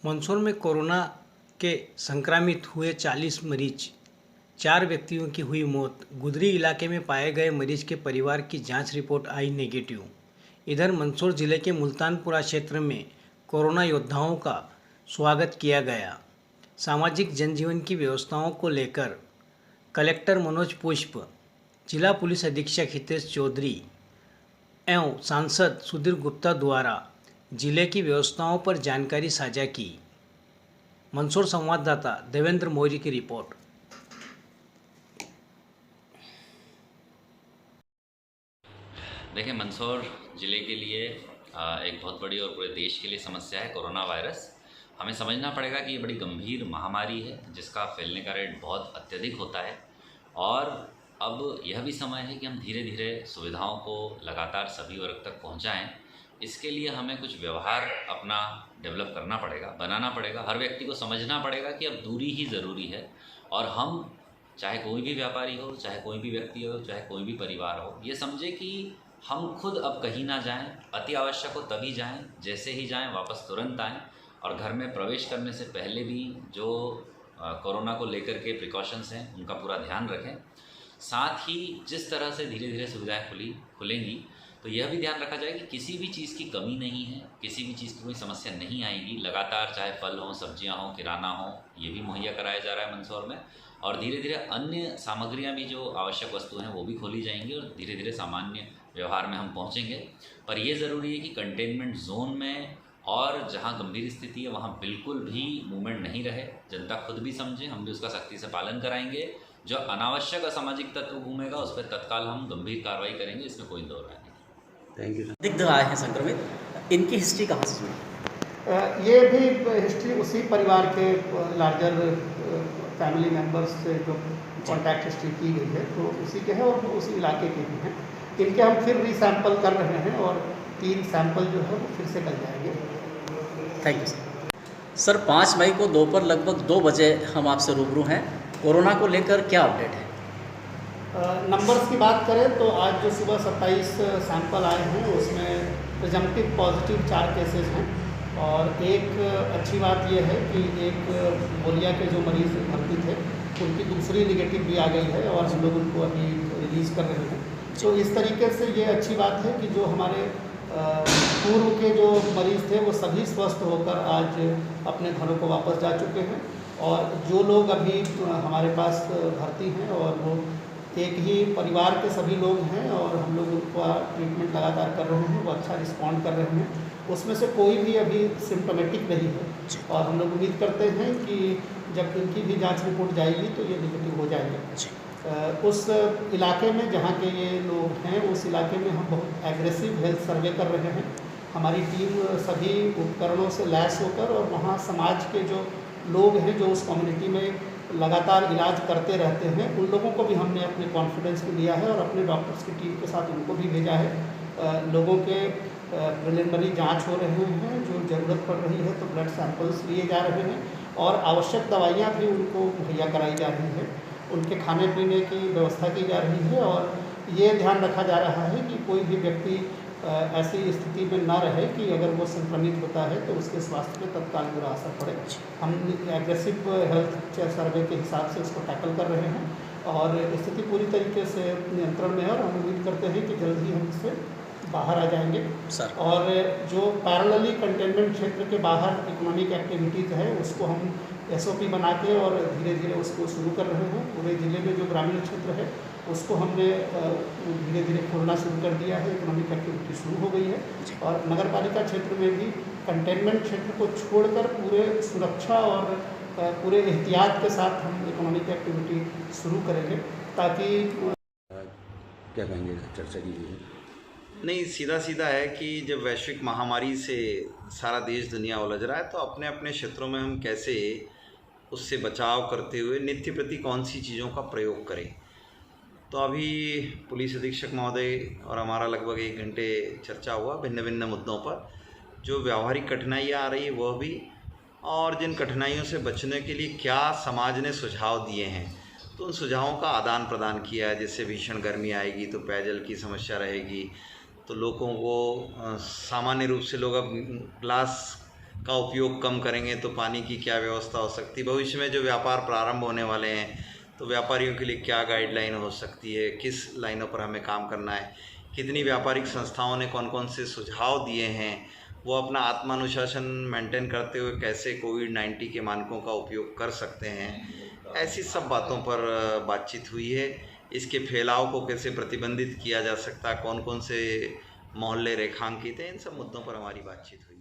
मंदसौर में कोरोना के संक्रमित हुए 40 मरीज, 4 व्यक्तियों की हुई मौत। गुदरी इलाके में पाए गए मरीज के परिवार की जांच रिपोर्ट आई नेगेटिव। इधर मंदसौर जिले के मुल्तानपुरा क्षेत्र में कोरोना योद्धाओं का स्वागत किया गया। सामाजिक जनजीवन की व्यवस्थाओं को लेकर कलेक्टर मनोज पुष्प, जिला पुलिस अधीक्षक हितेश चौधरी एवं सांसद सुधीर गुप्ता द्वारा जिले की व्यवस्थाओं पर जानकारी साझा की। मंदसौर संवाददाता देवेंद्र मौर्य की रिपोर्ट। देखिए, मंदसौर ज़िले के लिए एक बहुत बड़ी और पूरे देश के लिए समस्या है कोरोना वायरस। हमें समझना पड़ेगा कि ये बड़ी गंभीर महामारी है जिसका फैलने का रेट बहुत अत्यधिक होता है और अब यह भी समय है कि हम धीरे धीरे सुविधाओं को लगातार सभी वर्ग तक पहुंचाएं। इसके लिए हमें कुछ व्यवहार अपना डेवलप करना पड़ेगा, बनाना पड़ेगा। हर व्यक्ति को समझना पड़ेगा कि अब दूरी ही ज़रूरी है और हम, चाहे कोई भी व्यापारी हो, चाहे कोई भी व्यक्ति हो, चाहे कोई भी परिवार हो, ये समझे कि हम खुद अब कहीं ना जाएं। अति आवश्यक हो तभी जाएं, जैसे ही जाएं वापस तुरंत आएं और घर में प्रवेश करने से पहले भी जो कोरोना को लेकर के प्रिकॉशंस हैं उनका पूरा ध्यान रखें। साथ ही जिस तरह से धीरे धीरे सुविधाएं खुलेंगी तो यह भी ध्यान रखा जाए कि किसी भी चीज़ की कमी नहीं है, किसी भी चीज़ की कोई समस्या नहीं आएगी। लगातार चाहे फल हों, सब्जियां हों, किराना हो, ये भी मुहैया कराया जा रहा है मंदसौर में और धीरे धीरे अन्य सामग्रियां भी जो आवश्यक वस्तु हैं वो भी खोली जाएंगी और धीरे धीरे सामान्य व्यवहार में हम पहुंचेंगे। पर यह ज़रूरी है कि कंटेनमेंट जोन में और जहां गंभीर स्थिति है वहां बिल्कुल भी मूवमेंट नहीं रहे। जनता खुद भी समझे, हम भी उसका सख्ती से पालन कराएंगे। जो अनावश्यक असामाजिक तत्व घूमेगा उस पर तत्काल हम गंभीर कार्रवाई करेंगे, इसमें कोई दो राय नहीं। Thank you. दिग्ध आए हैं संक्रमित, इनकी हिस्ट्री कहाँ से सुनी? ये भी हिस्ट्री उसी परिवार के लार्जर फैमिली मेम्बर्स से जो कॉन्टैक्ट हिस्ट्री की गई है तो उसी के हैं और उसी इलाके के भी हैं। इनके हम फिर रीसैम्पल कर रहे हैं और 3 सैंपल जो है वो फिर से कर जाएंगे। Thank you sir. 5 मई को दोपहर लगभग 2 बजे हम आपसे रूबरू हैं। कोरोना को लेकर क्या अपडेट है? नंबर्स की बात करें तो आज जो सुबह 27 सैंपल आए हैं उसमें प्रिजम्पटिव पॉजिटिव 4 केसेस हैं और एक अच्छी बात यह है कि एक बोलिया के जो मरीज़ भर्ती थे उनकी दूसरी निगेटिव भी आ गई है और हम लोग उनको अभी रिलीज़ कर रहे हैं। तो इस तरीके से ये अच्छी बात है कि जो हमारे पूर्व के जो मरीज़ थे वो सभी स्वस्थ होकर आज अपने घरों को वापस जा चुके हैं और जो लोग अभी हमारे पास भर्ती हैं और वो एक ही परिवार के सभी लोग हैं और हम लोग उनका ट्रीटमेंट लगातार कर रहे हैं, वो अच्छा रिस्पॉन्ड कर रहे हैं। उसमें से कोई भी अभी सिम्टोमेटिक नहीं है और हम लोग उम्मीद करते हैं कि जब इनकी भी जांच रिपोर्ट जाएगी तो ये नेगेटिव हो जाएगा। उस इलाके में जहाँ के ये लोग हैं उस इलाके में हम बहुत एग्रेसिव हेल्थ सर्वे कर रहे हैं। हमारी टीम सभी उपकरणों से लैस होकर और वहाँ समाज के जो लोग हैं जो उस कम्युनिटी में लगातार इलाज करते रहते हैं उन लोगों को भी हमने अपने कॉन्फिडेंस में लिया है और अपने डॉक्टर्स की टीम के साथ उनको भी भेजा है। लोगों के प्रिलिमिनरी जांच हो रहे हैं, जो ज़रूरत पड़ रही है तो ब्लड सैंपल्स लिए जा रहे हैं और आवश्यक दवाइयाँ भी उनको मुहैया कराई जा रही है। उनके खाने पीने की व्यवस्था की जा रही है और ये ध्यान रखा जा रहा है कि कोई भी व्यक्ति ऐसी स्थिति में ना रहे कि अगर वो संक्रमित होता है तो उसके स्वास्थ्य पे तत्काल बुरा असर पड़े। हम एग्रेसिव हेल्थ सर्वे के हिसाब से उसको टैकल कर रहे हैं और स्थिति पूरी तरीके से नियंत्रण में है और हम उम्मीद करते हैं कि जल्द ही हम इससे बाहर आ जाएंगे सर। और जो पैरेलली कंटेनमेंट क्षेत्र के बाहर इकोनॉमिक एक्टिविटीज़ है उसको हम SOP बना के और धीरे धीरे उसको शुरू कर रहे हैं। पूरे ज़िले में जो ग्रामीण क्षेत्र है उसको हमने धीरे धीरे खोलना शुरू कर दिया है, इकोनॉमिक एक्टिविटी शुरू हो गई है और नगर पालिका क्षेत्र में भी कंटेनमेंट क्षेत्र को छोड़कर पूरे सुरक्षा और पूरे एहतियात के साथ हम इकोनॉमिक एक्टिविटी शुरू करेंगे ताकि क्या कहेंगे चर्चा की गई? नहीं, सीधा सीधा है कि जब वैश्विक महामारी से सारा देश दुनिया उलझ रहा है तो अपने अपने क्षेत्रों में हम कैसे उससे बचाव करते हुए नित्य प्रति कौन सी चीज़ों का प्रयोग करें। तो अभी पुलिस अधीक्षक महोदय और हमारा लगभग 1 घंटे चर्चा हुआ भिन्न भिन्न मुद्दों पर। जो व्यावहारिक कठिनाइयाँ आ रही है वह भी और जिन कठिनाइयों से बचने के लिए क्या समाज ने सुझाव दिए हैं तो उन सुझावों का आदान प्रदान किया है। जैसे भीषण गर्मी आएगी तो पेयजल की समस्या रहेगी तो लोगों को सामान्य रूप से लोग अब ग्लास का उपयोग कम करेंगे तो पानी की क्या व्यवस्था हो सकती है, भविष्य में जो व्यापार प्रारंभ होने वाले हैं तो व्यापारियों के लिए क्या गाइडलाइन हो सकती है, किस लाइनों पर हमें काम करना है, कितनी व्यापारिक संस्थाओं ने कौन कौन से सुझाव दिए हैं, वो अपना आत्मानुशासन मेंटेन करते हुए कैसे कोविड-19 के मानकों का उपयोग कर सकते हैं, ऐसी सब बातों पर बातचीत हुई है। इसके फैलाव को कैसे प्रतिबंधित किया जा सकता है, कौन कौन से मोहल्ले रेखांकित हैं, इन सब मुद्दों पर हमारी बातचीत हुई।